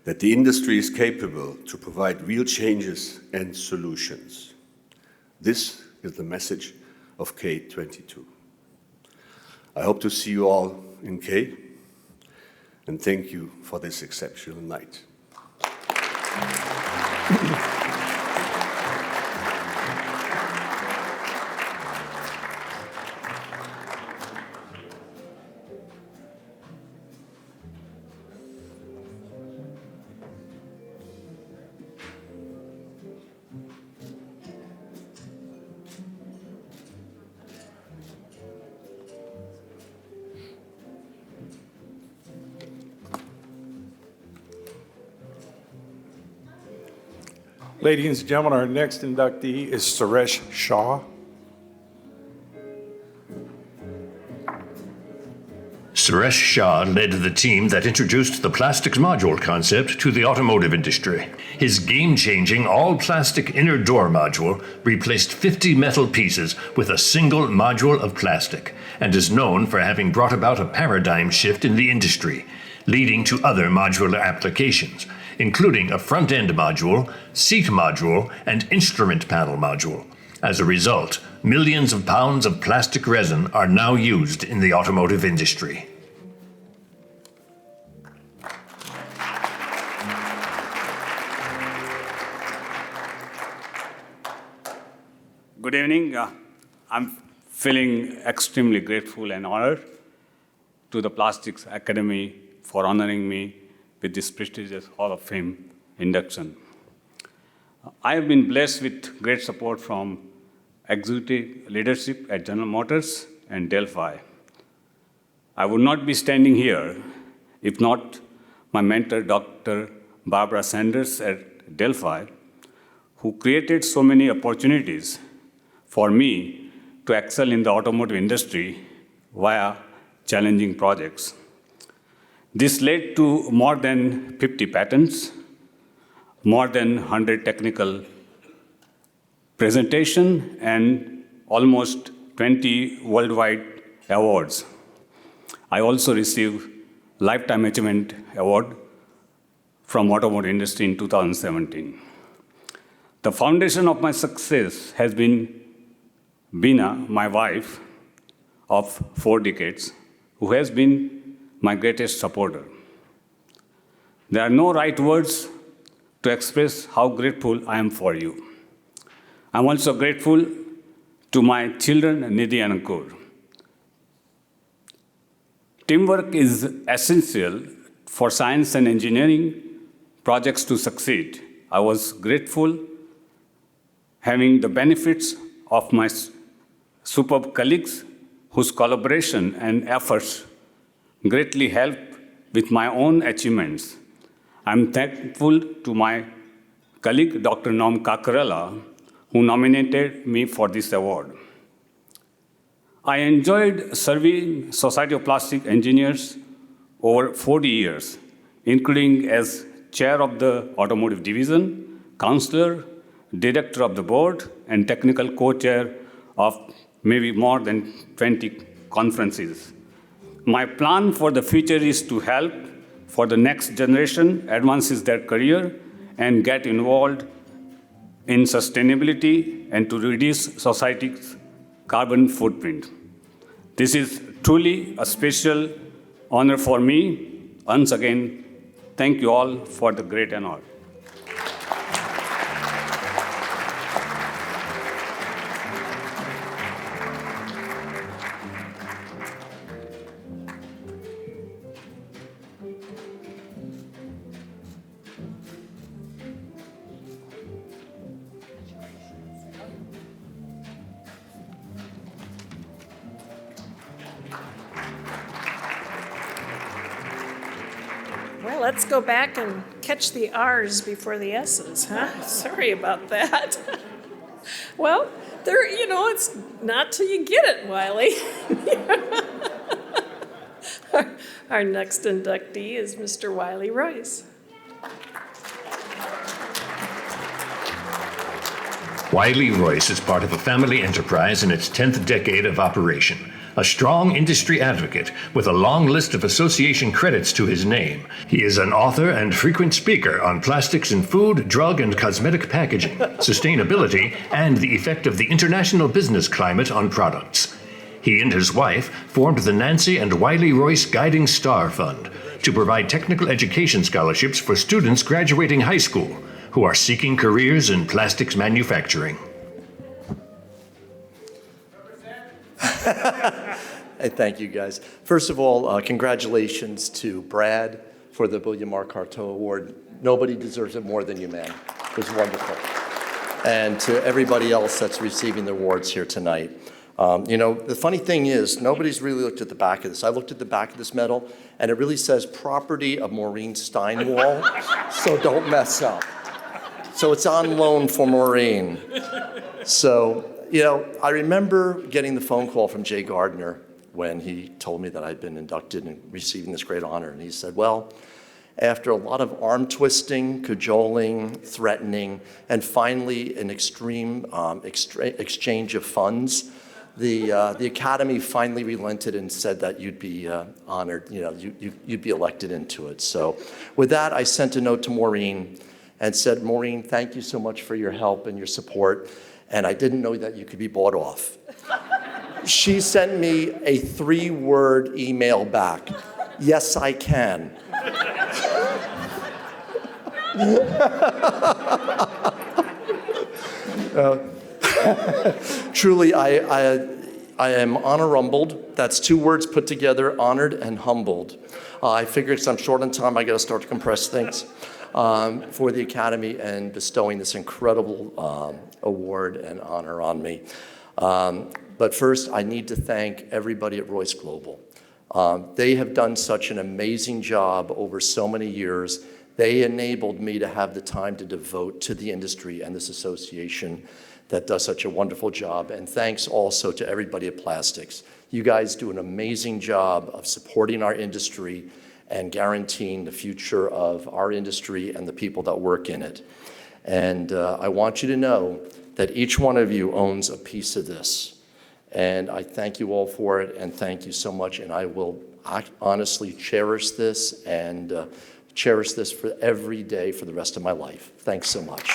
that the industry is capable to provide real changes and solutions. This is the message of K22. I hope to see you all in K, and thank you for this exceptional night. Ladies and gentlemen, our next inductee is Suresh Shah. Suresh Shah led the team that introduced the plastics module concept to the automotive industry. His game-changing all-plastic inner door module replaced 50 metal pieces with a single module of plastic, and is known for having brought about a paradigm shift in the industry, leading to other modular applications, including a front-end module, seat module, and instrument panel module. As a result, millions of pounds of plastic resin are now used in the automotive industry. Good evening. I'm feeling extremely grateful and honored to the Plastics Academy for honoring me with this prestigious Hall of Fame induction. I have been blessed with great support from executive leadership at General Motors and Delphi. I would not be standing here if not my mentor, Dr. Barbara Sanders at Delphi, who created so many opportunities for me to excel in the automotive industry via challenging projects. This led to more than 50 patents, more than 100 technical presentations, and almost 20 worldwide awards. I also received Lifetime Achievement Award from automotive industry in 2017. The foundation of my success has been Bina, my wife of 4 decades, who has been my greatest supporter. There are no right words to express how grateful I am for you. I'm also grateful to my children, Nidhi and Ankur. Teamwork is essential for science and engineering projects to succeed. I was grateful having the benefits of my superb colleagues whose collaboration and efforts greatly helped with my own achievements. I'm thankful to my colleague, Dr. Norm Kakarela, who nominated me for this award. I enjoyed serving Society of Plastic Engineers over 40 years, including as chair of the automotive division, counselor, director of the board, and technical co-chair of maybe more than 20 conferences. My plan for the future is to help for the next generation advances their career and get involved in sustainability and to reduce society's carbon footprint. This is truly a special honor for me. Once again, thank you all for the great honor. Well, let's go back and catch the R's before the S's, huh? Sorry about that. Well, there, it's not till you get it, Wiley. Our next inductee is Mr. Wiley Royce. Wiley Royce is part of a family enterprise in its 10th decade of operation. A strong industry advocate with a long list of association credits to his name. He is an author and frequent speaker on plastics in food, drug, and cosmetic packaging, sustainability, and the effect of the international business climate on products. He and his wife formed the Nancy and Wiley Royce Guiding Star Fund to provide technical education scholarships for students graduating high school who are seeking careers in plastics manufacturing. Hey, thank you, guys. First of all, congratulations to Brad for the William R. Carto Award. Nobody deserves it more than you, man. It was wonderful. And to everybody else that's receiving the awards here tonight. The funny thing is, nobody's really looked at the back of this. I looked at the back of this medal, and it really says property of Maureen Steinwall, so don't mess up. So it's on loan for Maureen. So, I remember getting the phone call from Jay Gardner when he told me that I'd been inducted and receiving this great honor. And he said, well, after a lot of arm twisting, cajoling, threatening, and finally an extreme exchange of funds, the Academy finally relented and said that you'd be honored, you'd be elected into it. So with that, I sent a note to Maureen and said, Maureen, thank you so much for your help and your support. And I didn't know that you could be bought off. She sent me a 3-word email back. Yes, I can. Truly, I am honor-rumbled. That's two words put together, honored and humbled. I figured since I'm short on time, I got to start to compress things for the Academy and bestowing this incredible award and honor on me. But first, I need to thank everybody at Royce Global. They have done such an amazing job over so many years. They enabled me to have the time to devote to the industry and this association that does such a wonderful job. And thanks also to everybody at Plastics. You guys do an amazing job of supporting our industry and guaranteeing the future of our industry and the people that work in it. And I want you to know that each one of you owns a piece of this. And I thank you all for it, and thank you so much. And I will honestly cherish this and cherish this for every day for the rest of my life. Thanks so much.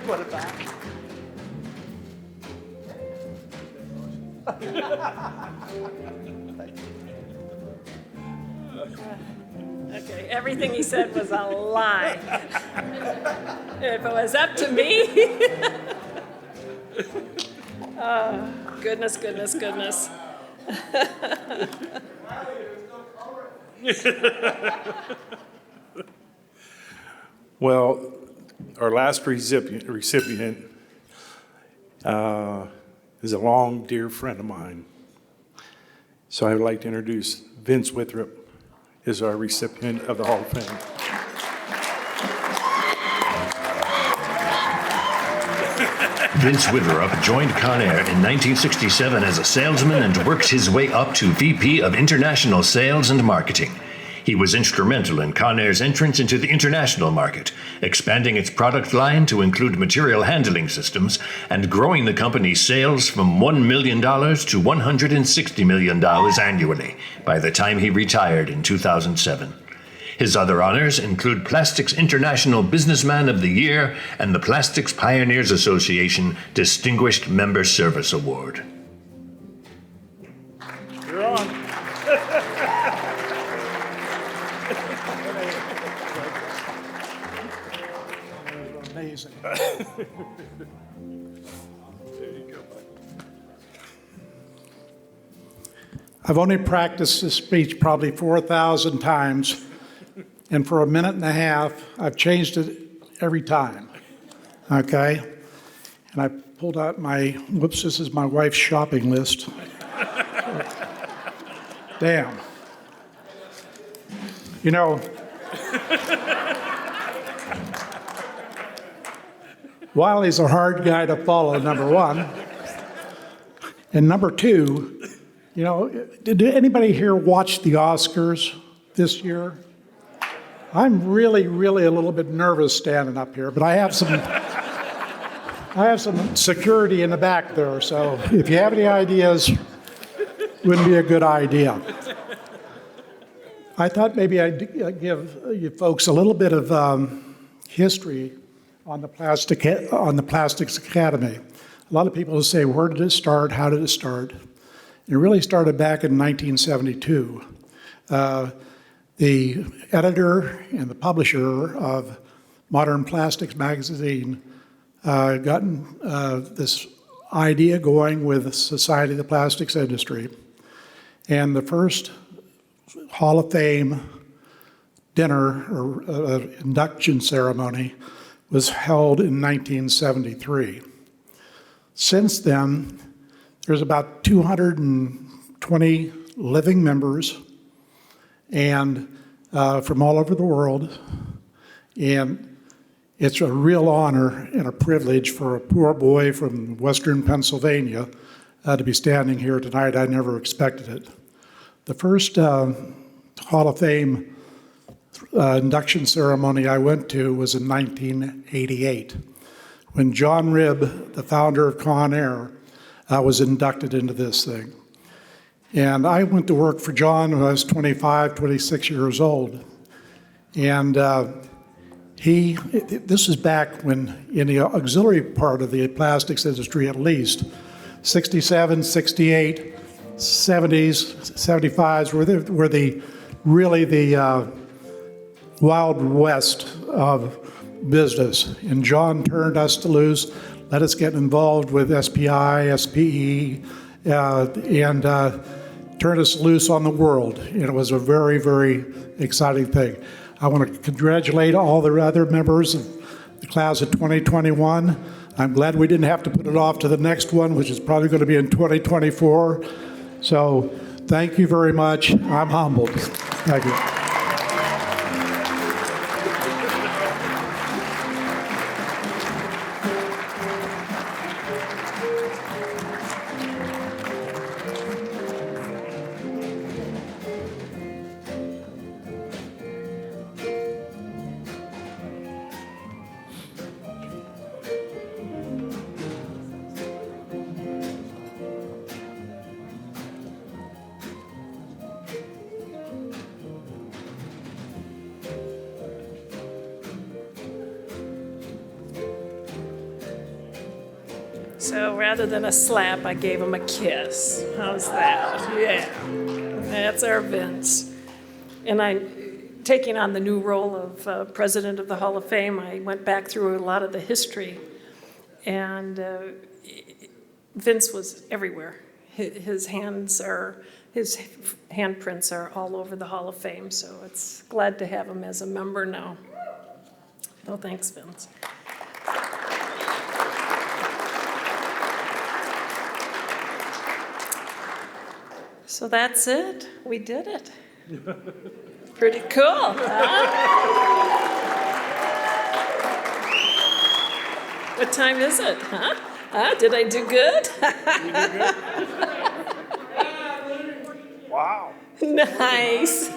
Put it back. Okay, everything he said was a lie. If it was up to me. Oh, goodness, goodness, goodness. Well, our last recipient is a long, dear friend of mine. So I would like to introduce Vince Withrop as our recipient of the Hall of Fame. Vince Withrop joined Conair in 1967 as a salesman and worked his way up to VP of International Sales and Marketing. He was instrumental in Conair's entrance into the international market, expanding its product line to include material handling systems and growing the company's sales from $1 million to $160 million annually by the time he retired in 2007. His other honors include Plastics International Businessman of the Year and the Plastics Pioneers Association Distinguished Member Service Award. You're on. Amazing. There you go. I've only practiced this speech probably 4,000 times, and for a minute and a half, I've changed it every time, okay? And I pulled out this is my wife's shopping list. Damn. You know, Wiley's a hard guy to follow, number one. And number two, you know, did anybody here watch the Oscars this year? I'm really, really a little bit nervous standing up here, but I have some security in the back there, so if you have any ideas, wouldn't be a good idea. I thought maybe I'd give you folks a little bit of history on the Plastics Academy. A lot of people say, where did it start? How did it start? It really started back in 1972. The editor and the publisher of Modern Plastics magazine gotten this idea going with the Society of the Plastics Industry. And the first Hall of Fame dinner or induction ceremony was held in 1973. Since then, there's about 220 living members and from all over the world. And it's a real honor and a privilege for a poor boy from Western Pennsylvania to be standing here tonight. I never expected it. The first Hall of Fame induction ceremony I went to was in 1988, when John Ribb, the founder of Conair, was inducted into this thing. And I went to work for John when I was 25, 26 years old. And this is back when, in the auxiliary part of the plastics industry at least, 67, 68, 70s, 75s were really the wild west of business. And John turned us loose, let us get involved with SPI, SPE, and turned us loose on the world. And it was a very, very exciting thing. I want to congratulate all the other members of the class of 2021. I'm glad we didn't have to put it off to the next one, which is probably going to be in 2024. So thank you very much. I'm humbled. Thank you. So rather than a slap, I gave him a kiss. How's that? Yeah, that's our Vince. And taking on the new role of president of the Hall of Fame, I went back through a lot of the history, and Vince was everywhere. His handprints are all over the Hall of Fame, so it's glad to have him as a member now. Well, thanks, Vince. So that's it. We did it. Pretty cool, huh? What time is it, huh? Did I do good? Wow. Nice.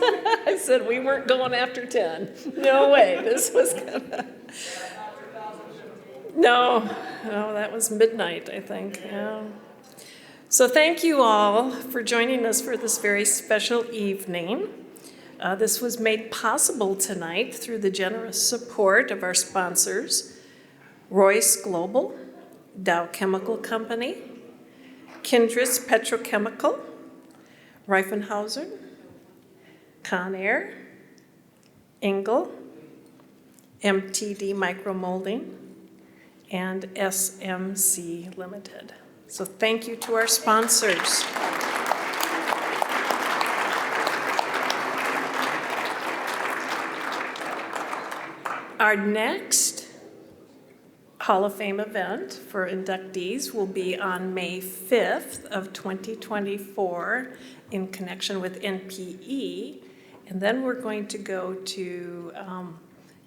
I said we weren't going after 10. No way. This was gonna. No, that was midnight, I think. Yeah. So thank you all for joining us for this very special evening. This was made possible tonight through the generous support of our sponsors, Royce Global, Dow Chemical Company, Kindred's Petrochemical, Reifenhauser, Conair, Engel, MTD Micromolding, and SMC Limited. So thank you to our sponsors. Our next Hall of Fame event for inductees will be on May 5th of 2024 in connection with NPE. And then we're going to go to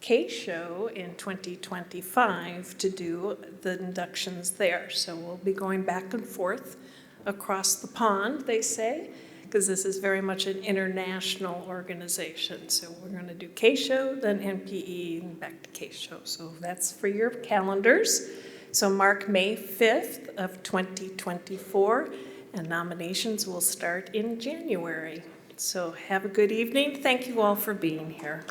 K-Show in 2025 to do the inductions there. So we'll be going back and forth across the pond, they say, because this is very much an international organization. So we're going to do K-Show, then NPE, and back to K-Show. So that's for your calendars. So mark May 5th of 2024, and nominations will start in January. So have a good evening. Thank you all for being here.